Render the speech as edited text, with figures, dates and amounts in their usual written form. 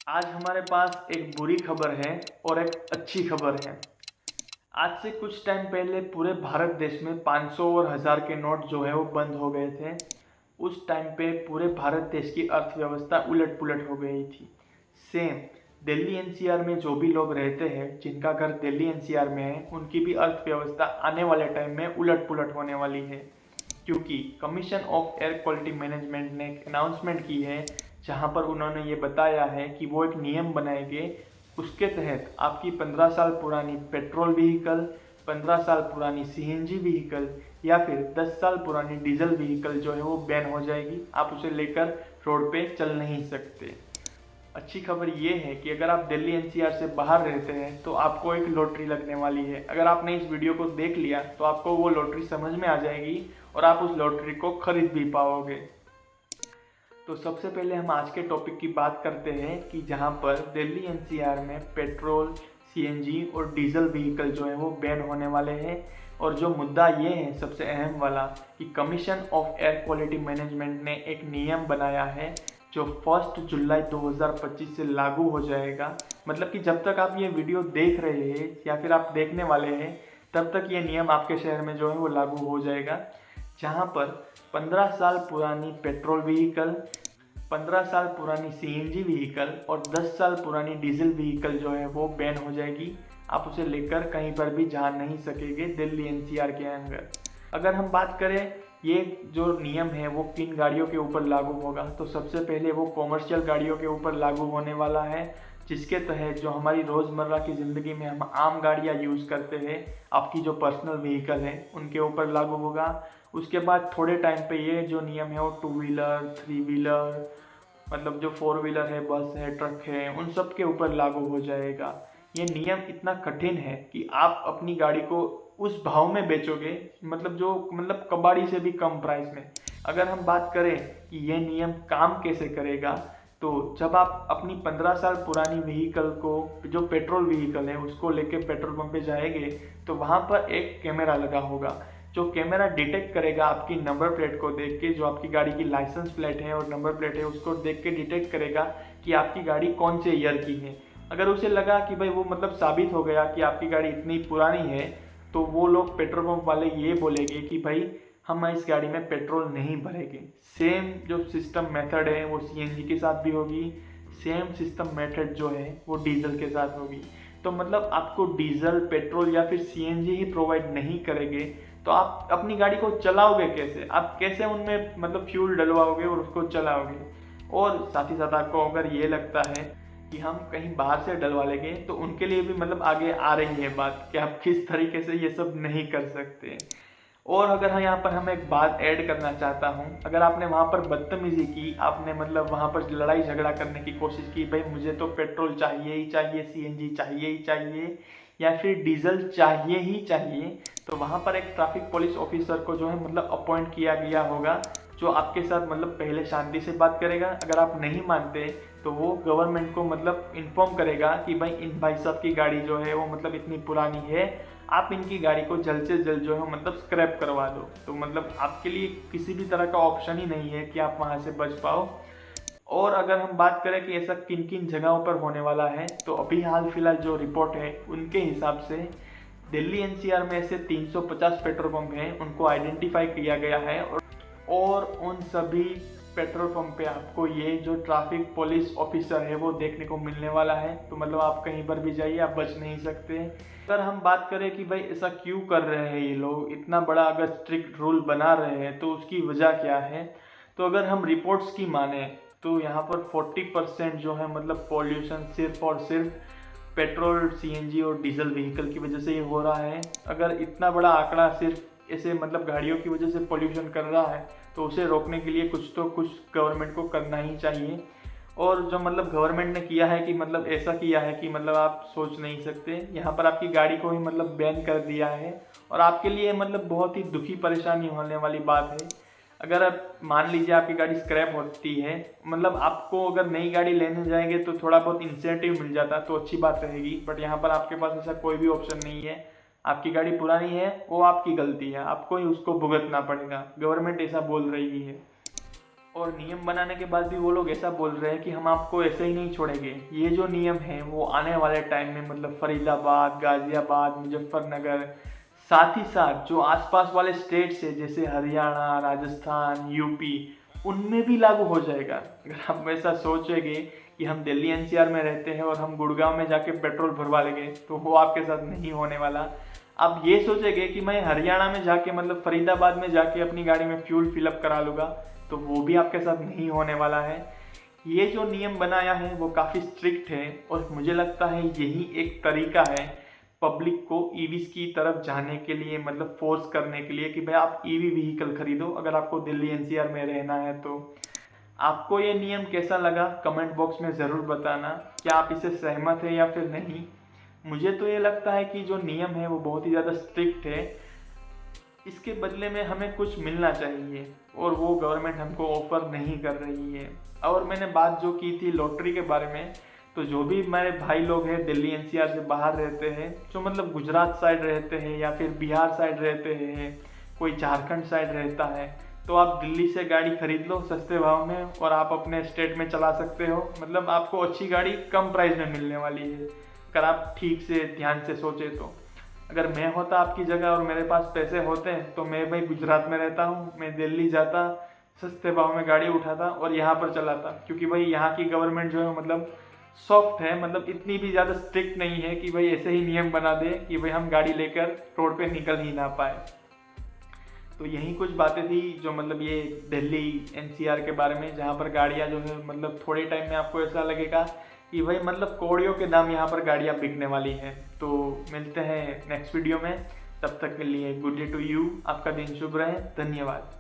आज हमारे पास एक बुरी खबर है और एक अच्छी खबर है। आज से कुछ टाइम पहले पूरे भारत देश में 500 और 1000 के नोट जो है वो बंद हो गए थे। उस टाइम पे पूरे भारत देश की अर्थव्यवस्था उलट पुलट हो गई थी। सेम दिल्ली एनसीआर में जो भी लोग रहते हैं, जिनका घर दिल्ली एनसीआर में है, उनकी भी अर्थव्यवस्था आने वाले टाइम में उलट पुलट होने वाली है। क्योंकि commission of air quality management ने एक अनाउंसमेंट की है, जहां पर उन्होंने ये बताया है कि वो एक नियम बनाएंगे। उसके तहत आपकी 15 साल पुरानी पेट्रोल व्हीकल, 15 साल पुरानी सीएनजी व्हीकल या फिर 10 साल पुरानी डीजल व्हीकल जो है वो बैन हो जाएगी। आप उसे लेकर रोड पे चल नहीं सकते। अच्छी खबर ये है कि अगर आप दिल्ली एनसीआर से बाहर रहते हैं तो आपको एक लॉटरी लगने वाली है। अगर आपने इस वीडियो को देख लिया तो आपको वो लॉटरी समझ में आ जाएगी और आप उस लॉटरी को खरीद भी पाओगे। तो सबसे पहले हम आज के टॉपिक की बात करते हैं कि जहां पर दिल्ली एनसीआर में पेट्रोल, सीएनजी और डीजल व्हीकल जो है वो बैन होने वाले हैं। और जो मुद्दा ये है सबसे अहम वाला कि commission of air quality management ने एक नियम बनाया है जो 1 जुलाई 2025 से लागू हो जाएगा। मतलब कि जब तक आप ये वीडियो देख रहे हैं या फिर आप देखने वाले हैं, तब तक ये नियम आपके शहर में जो है वो लागू हो जाएगा। जहां पर 15 साल पुरानी पेट्रोल व्हीकल, 15 साल पुरानी सीएनजी व्हीकल और 10 साल पुरानी डीजल व्हीकल जो है वो बैन हो जाएगी। आप उसे लेकर कहीं पर भी जा नहीं सकेंगे दिल्ली एनसीआर के अंदर। अगर हम बात करें ये जो नियम है वो किन गाड़ियों के ऊपर लागू होगा, तो सबसे पहले वो कॉमर्शियल गाड़ियों के ऊपर लागू होने वाला है, जिसके तहत जो हमारी रोज़मर्रा की ज़िंदगी में हम आम गाड़ियाँ यूज़ करते हैं, आपकी जो पर्सनल व्हीकल है उनके ऊपर लागू होगा। उसके बाद थोड़े टाइम पे ये जो नियम है वो 2 व्हीलर, 3 व्हीलर, मतलब जो 4 व्हीलर है, बस है, ट्रक है, उन सब के ऊपर लागू हो जाएगा। ये नियम इतना कठिन है कि आप अपनी गाड़ी को उस भाव में बेचोगे, मतलब कबाड़ी से भी कम प्राइस में। अगर हम बात करें कि ये नियम काम कैसे करेगा, तो जब आप अपनी 15 साल पुरानी व्हीकल को, जो पेट्रोल व्हीकल है, उसको लेके पेट्रोल पंप पे जाएंगे तो वहाँ पर एक कैमरा लगा होगा। जो कैमरा डिटेक्ट करेगा आपकी नंबर प्लेट को देख के, जो आपकी गाड़ी की लाइसेंस प्लेट है और नंबर प्लेट है उसको देख के डिटेक्ट करेगा कि आपकी गाड़ी कौन से ईयर की है। अगर उसे लगा कि भाई वो मतलब साबित हो गया कि आपकी गाड़ी इतनी पुरानी है, तो वो लोग पेट्रोल पंप वाले ये बोलेंगे कि भाई हम इस गाड़ी में पेट्रोल नहीं भरेंगे। सेम जो सिस्टम मेथड है वो सीएनजी के साथ भी होगी, सेम सिस्टम मेथड जो है वो डीजल के साथ होगी। तो मतलब आपको डीजल, पेट्रोल या फिर सीएनजी ही प्रोवाइड नहीं करेंगे तो आप अपनी गाड़ी को चलाओगे कैसे? आप कैसे उनमें मतलब फ्यूल डलवाओगे और उसको चलाओगे? और साथ ही साथ आपको अगर ये लगता है कि हम कहीं बाहर से डलवा लेंगे, तो उनके लिए भी मतलब आगे आ रही है बात कि आप किस तरीके से ये सब नहीं कर सकते। और अगर हम यहाँ पर हम एक बात ऐड करना चाहता हूँ, अगर आपने वहाँ पर बदतमीजी की, आपने मतलब वहाँ पर लड़ाई झगड़ा करने की कोशिश की, भाई मुझे तो पेट्रोल चाहिए ही चाहिए, सीएनजी चाहिए ही चाहिए या फिर डीजल चाहिए ही चाहिए, तो वहाँ पर एक ट्रैफिक पुलिस ऑफिसर को जो है मतलब अपॉइंट किया गया होगा, जो आपके साथ मतलब पहले शांति से बात करेगा। अगर आप नहीं मानते तो वो गवर्नमेंट को मतलब इन्फॉर्म करेगा कि भाई इन भाई साहब की गाड़ी जो है वो मतलब इतनी पुरानी है, आप इनकी गाड़ी को जल्द से जल्द जो है मतलब स्क्रैप करवा दो। तो मतलब आपके लिए किसी भी तरह का ऑप्शन ही नहीं है कि आप वहाँ से बच पाओ। और अगर हम बात करें कि ऐसा किन किन जगहों पर होने वाला है, तो अभी हाल फिलहाल जो रिपोर्ट है उनके हिसाब से दिल्ली एनसीआर में ऐसे 350 पेट्रोल पंप हैं, उनको आइडेंटिफाई किया गया है। और उन सभी पेट्रोल पंप पे आपको ये जो ट्रैफिक पुलिस ऑफिसर है वो देखने को मिलने वाला है। तो मतलब आप कहीं पर भी जाइए, आप बच नहीं सकते। अगर हम बात करें कि भाई ऐसा क्यों कर रहे हैं ये लोग, इतना बड़ा अगर स्ट्रिक्ट रूल बना रहे हैं तो उसकी वजह क्या है, तो अगर हम रिपोर्ट्स की माने तो यहाँ पर 40% जो है मतलब पॉल्यूशन सिर्फ और सिर्फ पेट्रोल, सीएनजी और डीजल व्हीकल की वजह से ये हो रहा है। अगर इतना बड़ा आंकड़ा सिर्फ ऐसे मतलब गाड़ियों की वजह से पोल्यूशन कर रहा है, तो उसे रोकने के लिए कुछ तो कुछ गवर्नमेंट को करना ही चाहिए। और जो मतलब गवर्नमेंट ने किया है कि मतलब ऐसा किया है कि मतलब आप सोच नहीं सकते, यहाँ पर आपकी गाड़ी को ही मतलब बैन कर दिया है। और आपके लिए मतलब बहुत ही दुखी परेशानी होने वाली बात है। अगर आप मान लीजिए आपकी गाड़ी स्क्रैप होती है, मतलब आपको अगर नई गाड़ी लेने जाएंगे तो थोड़ा बहुत इंसेंटिव मिल जाता तो अच्छी बात रहेगी, बट यहाँ पर आपके पास ऐसा कोई भी ऑप्शन नहीं है। आपकी गाड़ी पुरानी है, वो आपकी गलती है, आपको ही उसको भुगतना पड़ेगा, गवर्नमेंट ऐसा बोल रही है। और नियम बनाने के बाद भी वो लोग ऐसा बोल रहे हैं कि हम आपको ऐसे ही नहीं छोड़ेंगे। ये जो नियम है वो आने वाले टाइम में मतलब फरीदाबाद, गाजियाबाद, मुजफ्फरनगर, साथ ही साथ जो आसपास वाले स्टेट्स है जैसे हरियाणा, राजस्थान, यूपी, उनमें भी लागू हो जाएगा। अगर हम ऐसा सोचेंगे कि हम दिल्ली एनसीआर में रहते हैं और हम गुड़गांव में जाके पेट्रोल भरवा लेंगे, तो वो आपके साथ नहीं होने वाला। आप ये सोचेंगे कि मैं हरियाणा में जाके मतलब फरीदाबाद में जाके अपनी गाड़ी में फ्यूल फिलअप करा लूँगा, तो वो भी आपके साथ नहीं होने वाला है। ये जो नियम बनाया है वो काफ़ी स्ट्रिक्ट है और मुझे लगता है यही एक तरीका है पब्लिक को ईवीज की तरफ जाने के लिए, मतलब फोर्स करने के लिए कि भाई आप ईवी व्हीकल खरीदो अगर आपको दिल्ली एनसीआर में रहना है। तो आपको ये नियम कैसा लगा कमेंट बॉक्स में ज़रूर बताना। क्या आप इससे सहमत है या फिर नहीं? मुझे तो ये लगता है कि जो नियम है वो बहुत ही ज़्यादा स्ट्रिक्ट है, इसके बदले में हमें कुछ मिलना चाहिए और वो गवर्नमेंट हमको ऑफर नहीं कर रही है। और मैंने बात जो की थी लॉटरी के बारे में, तो जो भी हमारे भाई लोग हैं दिल्ली एनसीआर से बाहर रहते हैं, जो मतलब गुजरात साइड रहते हैं या फिर बिहार साइड रहते हैं, कोई झारखंड साइड रहता है, तो आप दिल्ली से गाड़ी खरीद लो सस्ते भाव में और आप अपने स्टेट में चला सकते हो। मतलब आपको अच्छी गाड़ी कम प्राइस में मिलने वाली है अगर आप ठीक से ध्यान से सोचे तो। अगर मैं होता आपकी जगह और मेरे पास पैसे होते तो मैं भाई गुजरात में रहता हूँ, मैं दिल्ली जाता, सस्ते भाव में गाड़ी उठाता और यहाँ पर चलाता, क्योंकि भाई यहाँ की गवर्नमेंट जो है मतलब सॉफ्ट है, मतलब इतनी भी ज़्यादा स्ट्रिक्ट नहीं है कि भाई ऐसे ही नियम बना दे कि भाई हम गाड़ी लेकर रोड पे निकल ही ना पाए। तो यही कुछ बातें थी जो मतलब ये दिल्ली एनसीआर के बारे में, जहाँ पर गाड़ियाँ जो है मतलब थोड़े टाइम में आपको ऐसा लगेगा कि भाई मतलब कौड़ियों के दाम यहाँ पर गाड़ियाँ बिकने वाली हैं। तो मिलते हैं नेक्स्ट वीडियो में, तब तक के लिए गुड डे टू यू, आपका दिन शुभ रहे, धन्यवाद।